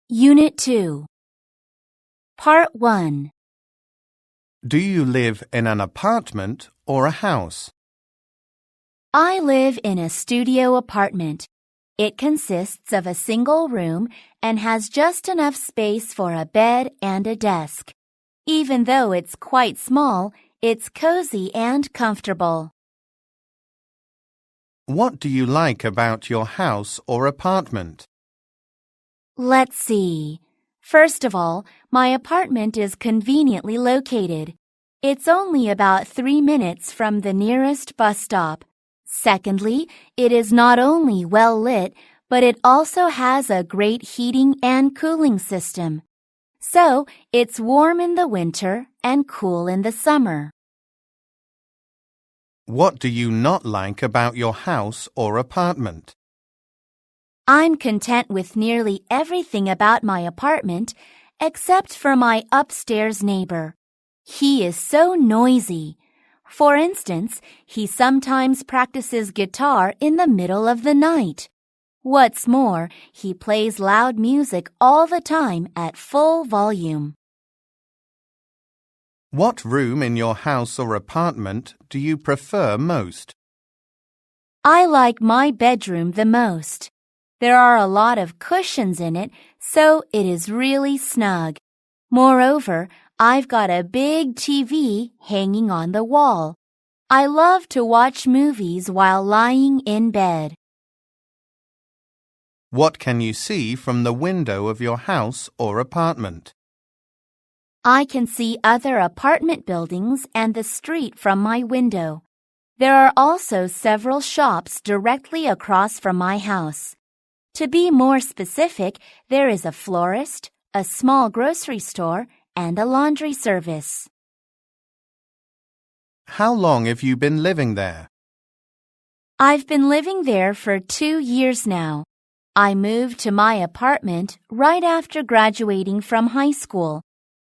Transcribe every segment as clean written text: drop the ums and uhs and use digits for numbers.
Unit 2, Part 1. Do you live in an apartment or a house? I live in a studio apartment. It consists of a single room and has just enough space for a bed and a desk. Even though it's quite small, it's cozy and comfortable. What do you like about your house or apartment? Let's see. First of all, my apartment is conveniently located. It's only about 3 minutes from the nearest bus stop. Secondly, it is not only well lit, but it also has a great heating and cooling system. So, it's warm in the winter and cool in the summer. What do you not like about your house or apartment? I'm content with nearly everything about my apartment, except for my upstairs neighbor. He is so noisy. For instance, he sometimes practices guitar in the middle of the night. What's more, he plays loud music all the time at full volume. What room in your house or apartment do you prefer most? I like my bedroom the most. There are a lot of cushions in it, so it is really snug. Moreover, I've got a big TV hanging on the wall. I love to watch movies while lying in bed. What can you see from the window of your house or apartment? I can see other apartment buildings and the street from my window. There are also several shops directly across from my house. To be more specific, there is a florist, a small grocery store, and a laundry service. How long have you been living there? I've been living there for 2 years now. I moved to my apartment right after graduating from high school.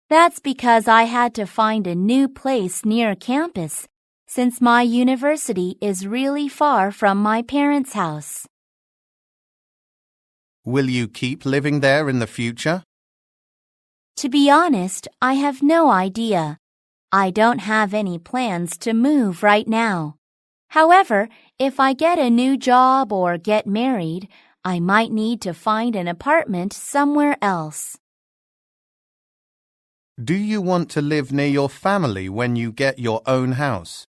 That's because I had to find a new place near campus, since my university is really far from my parents' house. Will you keep living there in the future? To be honest, I have no idea. I don't have any plans to move right now. However, if I get a new job or get married, I might need to find an apartment somewhere else. Do you want to live near your family when you get your own house?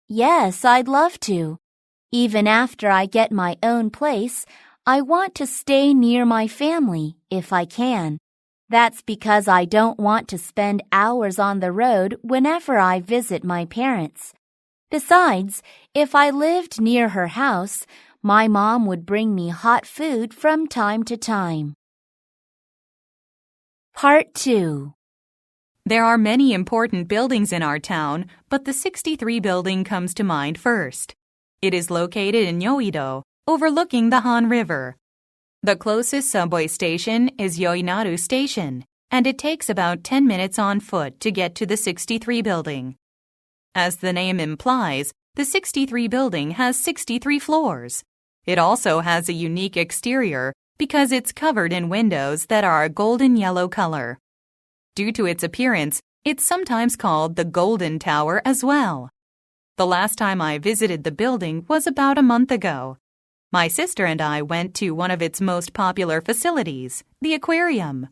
Yes, I'd love to. Even after I get my own place, I want to stay near my family if I can. That's because I don't want to spend hours on the road whenever I visit my parents. Besides, if I lived near her house, my mom would bring me hot food from time to time. Part 2. There are many important buildings in our town, but the 63 building comes to mind first. It is located in Yoido, overlooking the Han River. The closest subway station is Yoinaru Station, and it takes about 10 minutes on foot to get to the 63 building. As the name implies, the 63 building has 63 floors. It also has a unique exterior because it's covered in windows that are a golden yellow color. Due to its appearance, it's sometimes called the Golden Tower as well. The last time I visited the building was about a month ago. My sister and I went to one of its most popular facilities, the aquarium.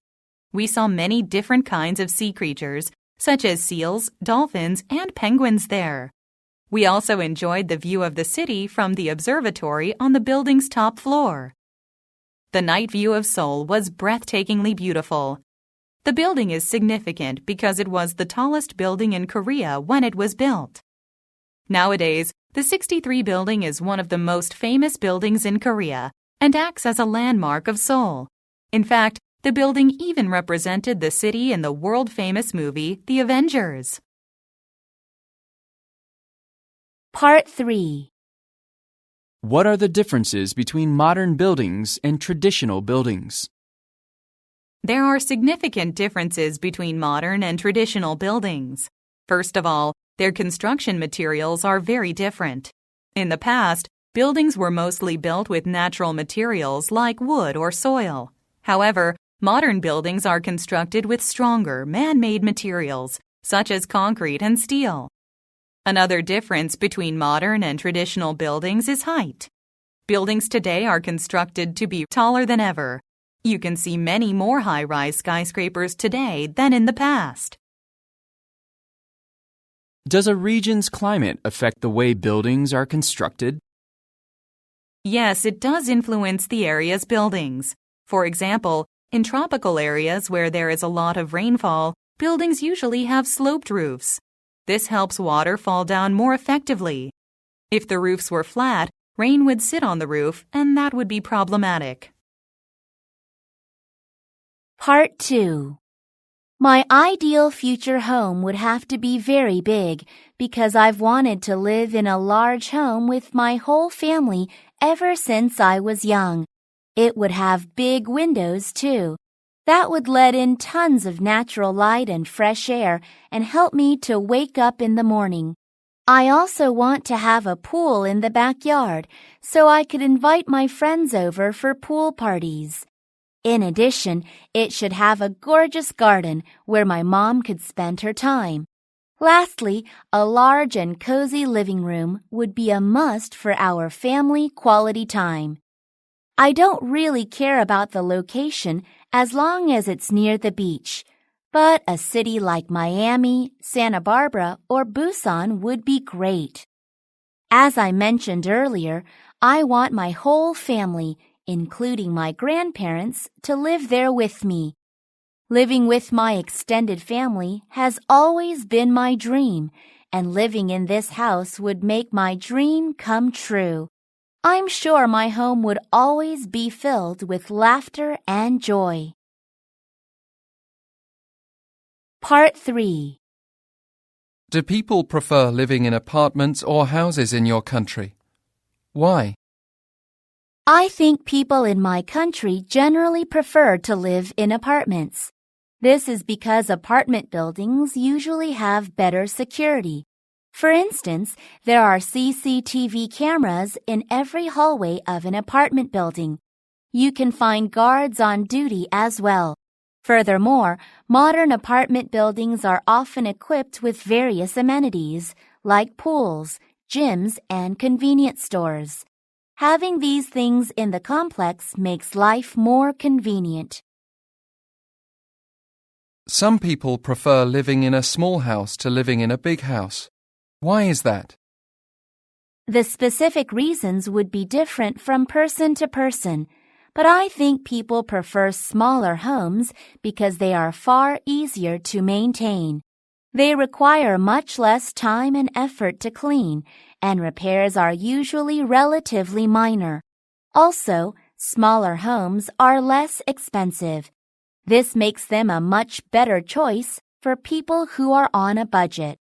We saw many different kinds of sea creatures, such as seals, dolphins, and penguins there. We also enjoyed the view of the city from the observatory on the building's top floor. The night view of Seoul was breathtakingly beautiful. The building is significant because it was the tallest building in Korea when it was built. Nowadays, the 63 building is one of the most famous buildings in Korea and acts as a landmark of Seoul. In fact, the building even represented the city in the world-famous movie The Avengers. Part 3. What are the differences between modern buildings and traditional buildings? There are significant differences between modern and traditional buildings. First of all, their construction materials are very different. In the past, buildings were mostly built with natural materials like wood or soil. However, modern buildings are constructed with stronger, man-made materials, such as concrete and steel. Another difference between modern and traditional buildings is height. Buildings today are constructed to be taller than ever. You can see many more high-rise skyscrapers today than in the past. Does a region's climate affect the way buildings are constructed? Yes, it does influence the area's buildings. For example, in tropical areas where there is a lot of rainfall, buildings usually have sloped roofs. This helps water fall down more effectively. If the roofs were flat, rain would sit on the roof, and that would be problematic. Part 2. My ideal future home would have to be very big because I've wanted to live in a large home with my whole family ever since I was young. It would have big windows, too. That would let in tons of natural light and fresh air and help me to wake up in the morning. I also want to have a pool in the backyard so I could invite my friends over for pool parties. In addition, it should have a gorgeous garden where my mom could spend her time. Lastly, a large and cozy living room would be a must for our family quality time. I don't really care about the location as long as it's near the beach, but a city like Miami, Santa Barbara, or Busan would be great. As I mentioned earlier, I want my whole family, including my grandparents, to live there with me. Living with my extended family has always been my dream, and living in this house would make my dream come true. I'm sure my home would always be filled with laughter and joy. Part 3. Do people prefer living in apartments or houses in your country? Why? I think people in my country generally prefer to live in apartments. This is because apartment buildings usually have better security. For instance, there are CCTV cameras in every hallway of an apartment building. You can find guards on duty as well. Furthermore, modern apartment buildings are often equipped with various amenities, like pools, gyms, and convenience stores. Having these things in the complex makes life more convenient. Some people prefer living in a small house to living in a big house. Why is that? The specific reasons would be different from person to person, but I think people prefer smaller homes because they are far easier to maintain. They require much less time and effort to clean, and repairs are usually relatively minor. Also, smaller homes are less expensive. This makes them a much better choice for people who are on a budget.